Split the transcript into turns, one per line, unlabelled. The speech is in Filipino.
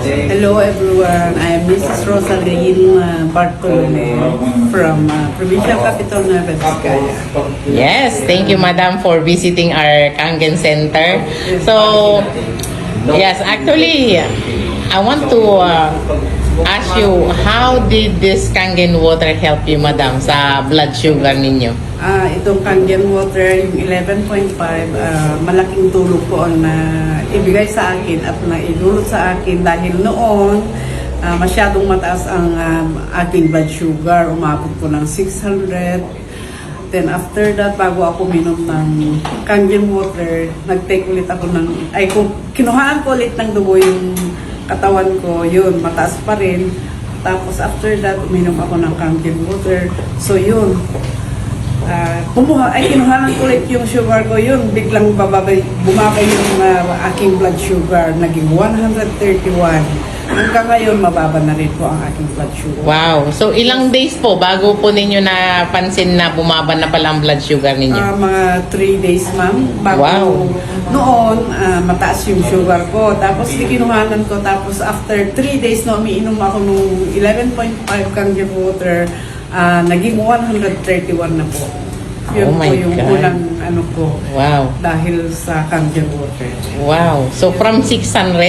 Hello everyone, I am Mrs. Rosaline Bartolome from provincial capital Nueva Vizcaya.
Yes, thank you, Madam, for visiting our Kangen Center. So, yes, actually, I want to ask you, how did this Kangen water help you, Madam, sa blood sugar ninyo?
Itong Kangen water, yung 11.5, malaking tulong po ang ibigay sa akin at naidulot sa akin dahil noon masyadong mataas ang aking blood sugar, umabot po ng 600. Then after that, bago ako minom ng Kangen water, nag-take ulit ako kinuhaan ko ulit ng dugo yung katawan ko, yun, mataas pa rin. Tapos after that, uminom ako ng Kangen water. So yun, kinuhanan ko ulit yung sugar ko, yun, biglang bumabay yung aking blood sugar, naging 131. Hanggang ngayon, mababa na rin po ang aking blood sugar.
Wow. So, ilang days po bago po ninyo napansin na bumaba na pala ang blood sugar ninyo?
Mga 3 days, ma'am. Bago
Wow.
noon, mataas yung sugar ko. Tapos, kinuhanan ko. Tapos, after 3 days na umiinom ako nung 11.5 Kangen water, naging 131 na po. Yun
Oh my
po yung
God.
unang ko.
Wow.
Dahil sa Kangen water.
Wow. So, from 600